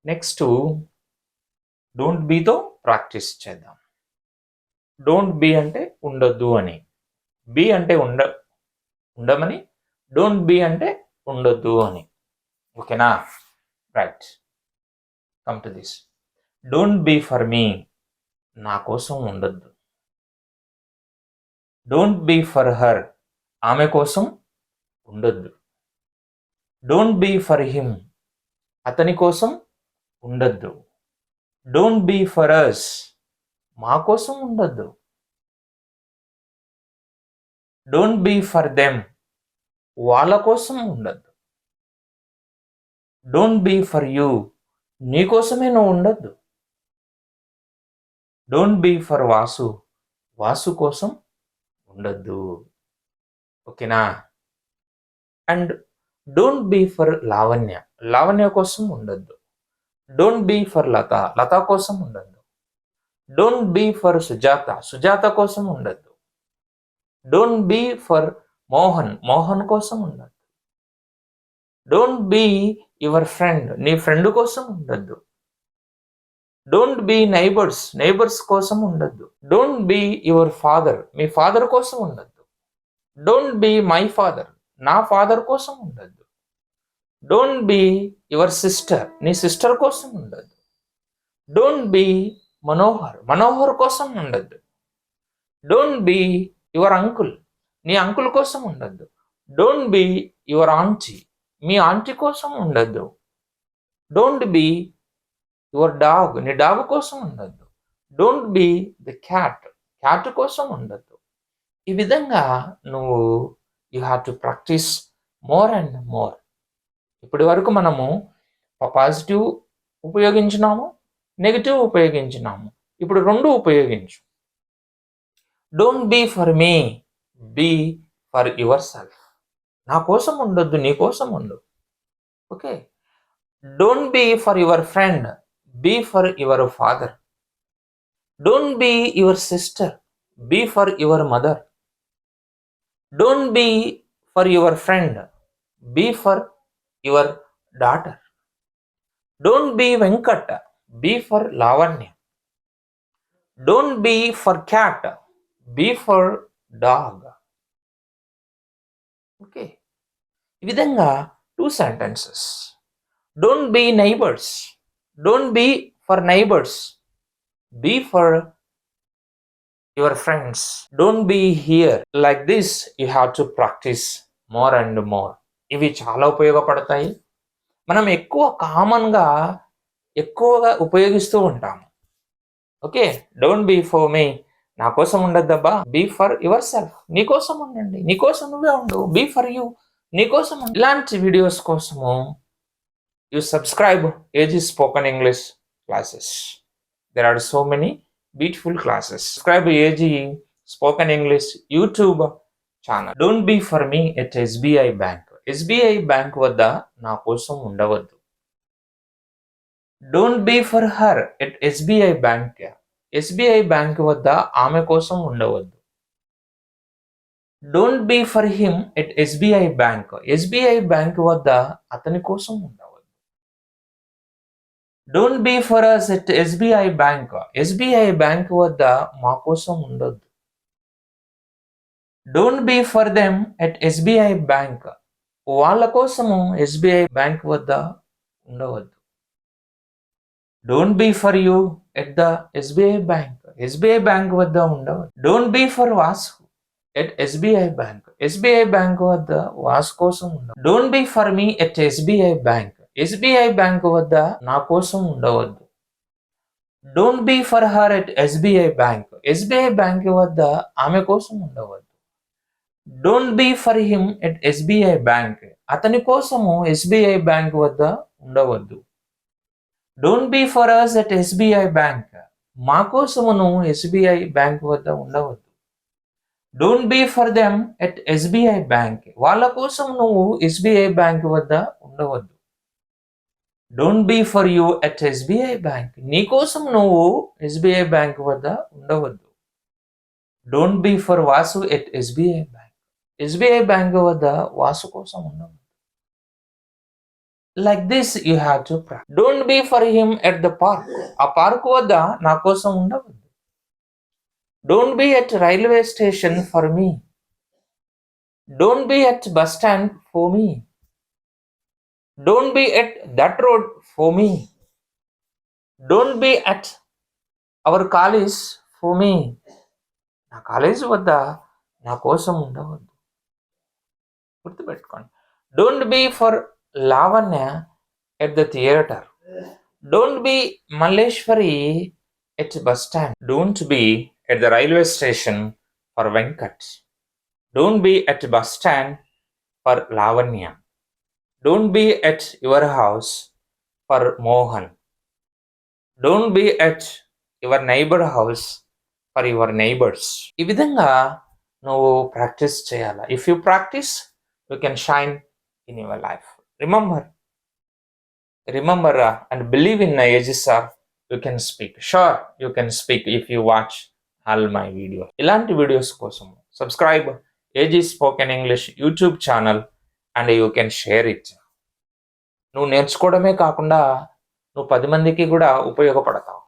Next don't బీతో practice చేద్దాం. Don't be అంటే ఉండొద్దు అని, బీ అంటే ఉండమని, డోంట్ బీ అంటే ఉండొద్దు అని. ఓకేనా? Right, come to this. Don't be for me, నా కోసం ఉండొద్దు. డోంట్ బీ ఫర్ హర్, ఆమె కోసం ఉండొద్దు. డోంట్ బీ ఫర్ హిమ్, అతని కోసం ఉండొద్దు. డోంట్ బీ ఫర్ అస్, మా కోసం ఉండొద్దు. డోంట్ బీ ఫర్ దెమ్, వాళ్ళ కోసం ఉండొద్దు. డోంట్ బీ ఫర్ యూ, నీ కోసమే నువ్వు ఉండొద్దు. Don't be for Vasu, Vasu కోసం ఉండొద్దు. ఓకేనా? And don't be for Lavanya, Lavanya కోసం ఉండొద్దు. Don't be for Lata, Lata కోసం ఉండొద్దు. Don't be for Sujatha, Sujatha కోసం ఉండొద్దు. Don't be for Mohan, Mohan కోసం ఉండొద్దు. డోంట్ బీ యువర్ ఫ్రెండ్, నీ ఫ్రెండ్ కోసం ఉండొద్దు. డోంట్ బీ నైబర్స్, నైబర్స్ కోసం ఉండొద్దు. డోంట్ బీ యువర్ ఫాదర్, మీ ఫాదర్ కోసం ఉండొద్దు. డోంట్ బీ మై ఫాదర్, నా ఫాదర్ కోసం ఉండొద్దు. డోంట్ బీ యువర్ సిస్టర్, నీ సిస్టర్ కోసం ఉండొద్దు. డోంట్ బీ మనోహర్, మనోహర్ కోసం ఉండొద్దు. డోంట్ బీ యువర్ అంకుల్, నీ అంకుల్ కోసం ఉండొద్దు. డోంట్ బీ యువర్ ఆంటీ, మీ ఆంటీ కోసం ఉండొద్దు. డోంట్ బీ యువర్ డాగ్, నీ డాగ్ కోసం ఉండొద్దు. Don't be the cat, cat కోసం ఉండొద్దు. ఈ విధంగా నువ్వు you have to practise more and more. ఇప్పటి వరకు మనము పాజిటివ్ ఉపయోగించినాము, నెగిటివ్ ఉపయోగించినాము. ఇప్పుడు రెండు ఉపయోగించు. Don't be for me, be for yourself. నా కోసం ఉండొద్దు, నీ కోసం ఉండు. Okay. Don't be for your friend, be for your father. Don't be your sister, be for your mother. Don't be for your friend, be for your daughter. Don't be Venkat, be for Lavanya. Don't be for cat, be for dog. Okay. ఈ విధంగా 2 sentences. Don't be neighbours, don't be for neighbours, be for your friends. Don't be here. Like this you have to practice more and more. ఇవి చాలా ఉపయోగపడతాయి. మనం కామన్గా ఎక్కువగా ఉపయోగిస్తూ ఉంటాము. Okay. Don't be for me, నా కోసం ఉండద్దబ్బా. బీ ఫర్ యువర్ సెల్ఫ్, నీ కోసం ఉండండి, నీ కోసం నువ్వే ఉండు. బీ ఫర్ యూ, నీ కోసం. ఇలాంటి వీడియోస్ కోసము you subscribe AG spoken English classes. There are so many beautiful classes. Subscribe to AG Spoken English YouTube channel. Don't be for me at SBI Bank. SBI Bank వద్ద నా కోసం ఉండవద్దు. Don't be for her at SBI Bank. SBI Bank వద్ద ఆమె కోసం ఉండవద్దు. Don't be for him at SBI Bank. SBI Bank వద్ద అతని కోసం ఉండవద్దు. Don't be for us at SBI bank. SBI bank వద్ద మా కోసం ఉండొద్దు. Don't be for them at SBI bank. వాళ్ళ కోసము ఎస్బీఐ బ్యాంక్ వద్ద ఉండవద్దు. Don't be for you at the SBI bank. SBI bank వద్ద ఉండవద్దు. Don't be for Vasu at SBI bank. SBI bank వద్ద వాసు కోసం ఉండవద్దు. Don't be for me at SBI bank. SBI bank వద్ద నా కోసం ఉండవద్దు. Don't be for her at SBI bank. SBI bank వద్ద ఆమె కోసం ఉండవద్దు. Don't be for him at SBI bank. అతని కోసము ఎస్బీఐ బ్యాంక్ వద్ద ఉండవద్దు. Don't be for us at SBI bank. మా కోసమును ఎస్బీఐ బ్యాంక్ వద్ద ఉండవద్దు. Don't be for them at SBI bank. వాళ్ళ కోసం నువ్వు ఎస్బీఐ బ్యాంక్ వద్ద ఉండవద్దు. Don't be for you at SBI bank. నీ కోసం నువ్వు ఎస్బీఐ బ్యాంక్ వద్ద ఉండవద్దు. Don't be for Vasu at SBI bank. SBI bank వద్ద వాసు కోసం ఉండవద్దు. Like this you have to practise. Don't be for him at the park. ఆ పార్క్ వద్ద నా కోసం ఉండవద్దు. Don't be at railway station for me. Don't be at bus stand for me. Don't be at that road for me. Don't be at our college for me. నా college వద్ద నా కోసం ఉండవద్దు. గుర్తుపెట్టుకోండి. Don't be for Lavanya at the theatre. Don't be Malleswari at bus stand. Don't be at the railway station for Venkat. Don't be at bus stand for Lavanya. Don't be at your house for Mohan. Don't be at your neighbour house for your neighbours. ఈ విధంగా నువ్వు practice చేయాలి. If you practise you can shine in your life. Remember and believe in ages are you can speak. Sure you can speak if you watch all my videos. ఇలాంటి videos కోసం subscribe AG spoken English YouTube channel and you can share it. నువ్వు నేర్చుకోవడమే కాకుండా నువ్వు 10 మందికి కూడా ఉపయోగపడతావు.